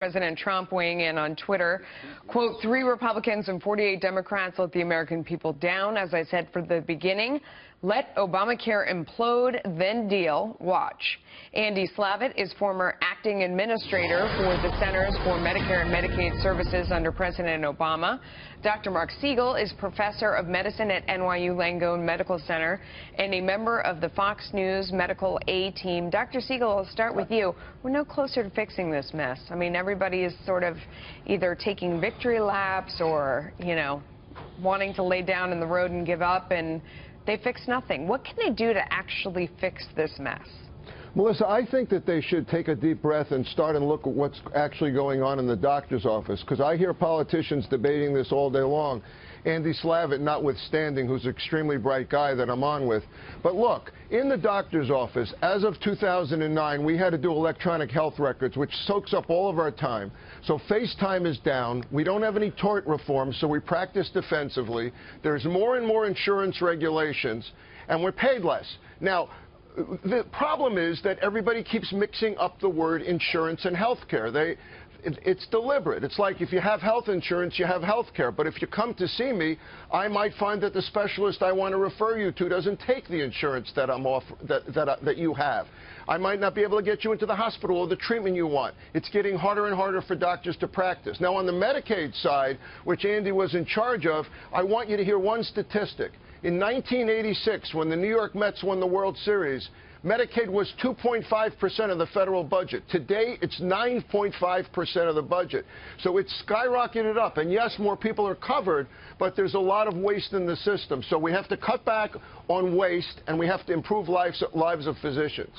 President Trump weighing in on Twitter, quote, 3 Republicans and 48 Democrats let the American people down. As I said from the beginning, let Obamacare implode, then deal. Watch. Andy Slavitt is former acting administrator for the Centers for Medicare and Medicaid Services under President Obama. Dr. Marc Siegel is professor of medicine at NYU Langone Medical Center and a member of the Fox News Medical A team. Dr. Siegel, I'll start with you. We're no closer to fixing this mess. I mean, everybody is sort of either taking victory laps or, you know, wanting to lay down in the road and give up, and they fix nothing. What can they do to actually fix this mess? Melissa, I think that they should take a deep breath and start and look at what's actually going on in the doctor's office, because I hear politicians debating this all day long. Andy Slavitt notwithstanding, who's an extremely bright guy that I'm on with. But look, in the doctor's office, as of 2009, we had to do electronic health records, which soaks up all of our time. So FaceTime is down. We don't have any tort reform, so we practice defensively. There's more and more insurance regulations, and we're paid less. Now, the problem is that everybody keeps mixing up the word insurance and health care. It's deliberate. It's like if you have health insurance, you have health care. But if you come to see me, I might find that the specialist I want to refer you to doesn't take the insurance that that you have. I might not be able to get you into the hospital or the treatment you want. It's getting harder and harder for doctors to practice. Now, on the Medicaid side, which Andy was in charge of, I want you to hear one statistic. In 1986, when the New York Mets won the World Series, Medicaid was 2.5% of the federal budget. Today, it's 9.5% of the budget. So it's skyrocketed up. And yes, more people are covered, but there's a lot of waste in the system. So we have to cut back on waste, and we have to improve lives of physicians.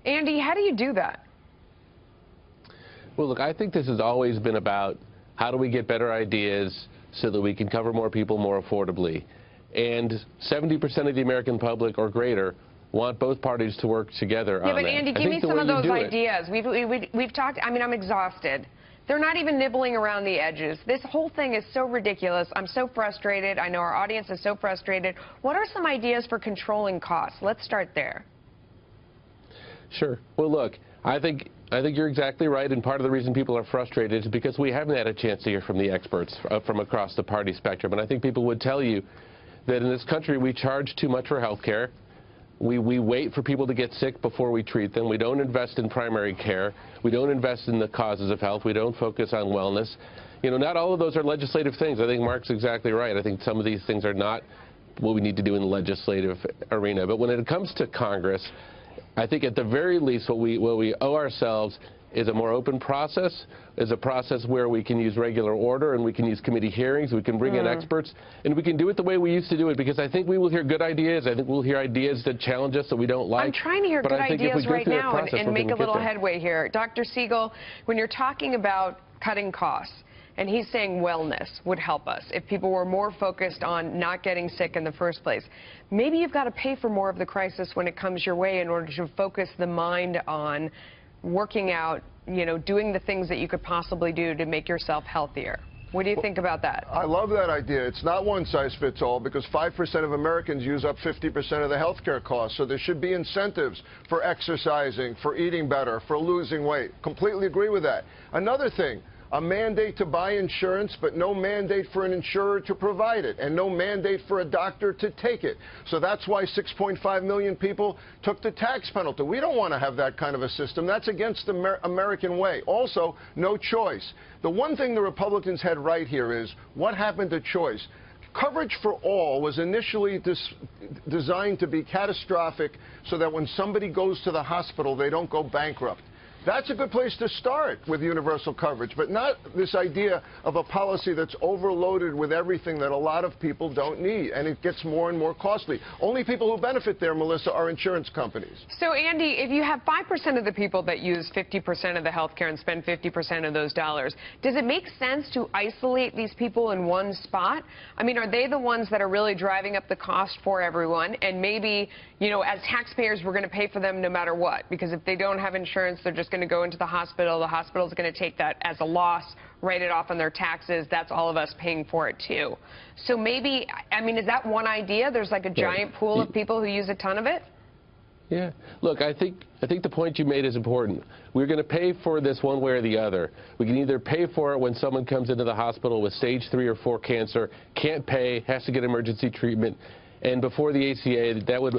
Andy, how do you do that? Well, look, I think this has always been about how do we get better ideas so that we can cover more people more affordably. And 70% of the American public or greater want both parties to work together on that. Yeah, but Andy, give me some of those ideas. We've talked, I mean, I'm exhausted. They're not even nibbling around the edges. This whole thing is so ridiculous. I'm so frustrated. I know our audience is so frustrated. What are some ideas for controlling costs? Let's start there. Sure. Well, look, I think you're exactly right, and part of the reason people are frustrated is because we haven't had a chance to hear from the experts from across the party spectrum. And I think people would tell you that in this country we charge too much for health care. We wait for people to get sick before we treat them. We don't invest in primary care. We don't invest in the causes of health. We don't focus on wellness. You know, not all of those are legislative things. I think Mark's exactly right. I think some of these things are not what we need to do in the legislative arena. But when it comes to Congress, I think at the very least what we owe ourselves is a more open process, is a process where we can use regular order and we can use committee hearings, we can bring in experts, and we can do it the way we used to do it, because I think we will hear good ideas. I think we'll hear ideas that challenge us that we don't like. I'm trying to hear good ideas right now and make a little headway here. Dr. Siegel, when you're talking about cutting costs, and he's saying wellness would help us if people were more focused on not getting sick in the first place. Maybe you've got to pay for more of the crisis when it comes your way in order to focus the mind on working out, you know, doing the things that you could possibly do to make yourself healthier. What do you think about that? I love that idea. It's not one size fits all, because 5% of Americans use up 50% of the health care costs. So there should be incentives for exercising, for eating better, for losing weight. Completely agree with that. Another thing, a mandate to buy insurance, but no mandate for an insurer to provide it, and no mandate for a doctor to take it. So that's why 6.5 million people took the tax penalty. We don't want to have that kind of a system. That's against the American way. Also, no choice. The one thing the Republicans had right here is, what happened to choice? Coverage for all was initially designed to be catastrophic so that when somebody goes to the hospital, they don't go bankrupt. That's a good place to start with universal coverage, but not this idea of a policy that's overloaded with everything that a lot of people don't need, and it gets more and more costly. Only people who benefit there, Melissa, are insurance companies. So, Andy, if you have 5% of the people that use 50% of the health care and spend 50% of those dollars, does it make sense to isolate these people in one spot? I mean, are they the ones that are really driving up the cost for everyone? And maybe, you know, as taxpayers, we're going to pay for them no matter what, because if they don't have insurance, they're just going to go into the hospital. The hospital's going to take that as a loss, write it off on their taxes. That's all of us paying for it, too. So maybe, I mean, is that one idea? There's like a giant pool of people who use a ton of it? Yeah. Look, I think the point you made is important. We're going to pay for this one way or the other. We can either pay for it when someone comes into the hospital with stage 3 or 4 cancer, can't pay, has to get emergency treatment, and before the ACA, that would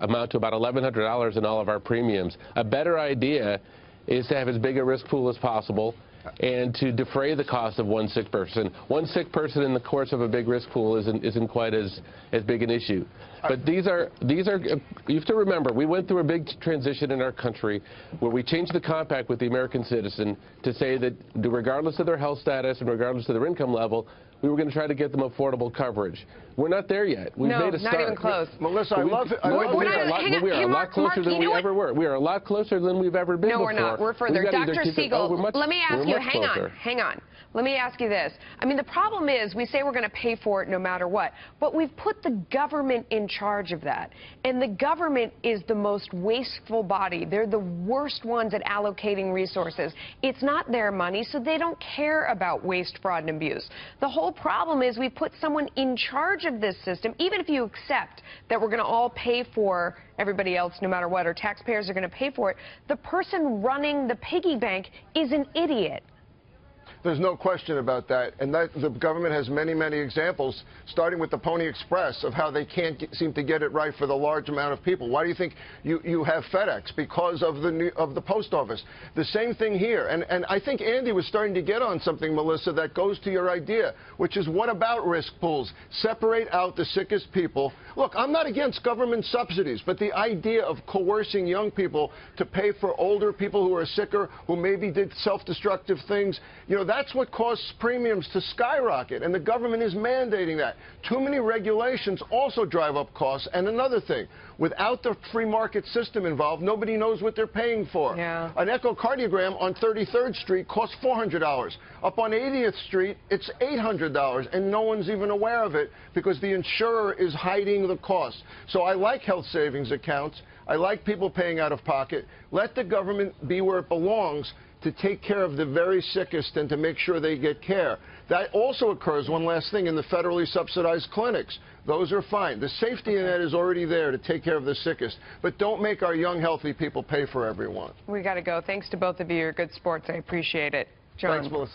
amount to about $1,100 in all of our premiums. A better idea is to have as big a risk pool as possible and to defray the cost of one sick person. One sick person in the course of a big risk pool isn't quite as big an issue. But these are you have to remember, we went through a big transition in our country where we changed the compact with the American citizen to say that regardless of their health status and regardless of their income level, we were going to try to get them affordable coverage. We're not there yet. We've made a start. Not even close. Melissa, I love it. We are a lot closer than we ever were. We are a lot closer than we've ever been before. No, we're not. We're further. Dr. Siegel, let me ask you, hang on. Let me ask you this. I mean, the problem is we say we're going to pay for it no matter what, but we've put the government in charge of that. And the government is the most wasteful body. They're the worst ones at allocating resources. It's not their money, so they don't care about waste, fraud, and abuse. The whole problem is we put someone in charge of this system, even if you accept that we're going to all pay for everybody else no matter what, or taxpayers are going to pay for it. The person running the piggy bank is an idiot. There's no question about that. And the government has many, many examples, starting with the Pony Express, of how they can't seem to get it right for the large amount of people. Why do you think you have FedEx? Because of the post office. The same thing here. And I think Andy was starting to get on something, Melissa, that goes to your idea, which is what about risk pools? Separate out the sickest people. Look, I'm not against government subsidies, but the idea of coercing young people to pay for older people who are sicker, who maybe did self-destructive things, you know, that's what causes premiums to skyrocket, and the government is mandating that. Too many regulations also drive up costs. And another thing, without the free market system involved, nobody knows what they're paying for. Yeah. An echocardiogram on 33rd Street costs $400. Up on 80th Street, it's $800, and no one's even aware of it because the insurer is hiding the cost. So I like health savings accounts. I like people paying out of pocket. Let the government be where it belongs, to take care of the very sickest and to make sure they get care. That also occurs, one last thing, in the federally subsidized clinics. Those are fine. The safety net is already there to take care of the sickest. But don't make our young, healthy people pay for everyone. We got to go. Thanks to both of you. You're good sports. I appreciate it. John. Thanks, Melissa.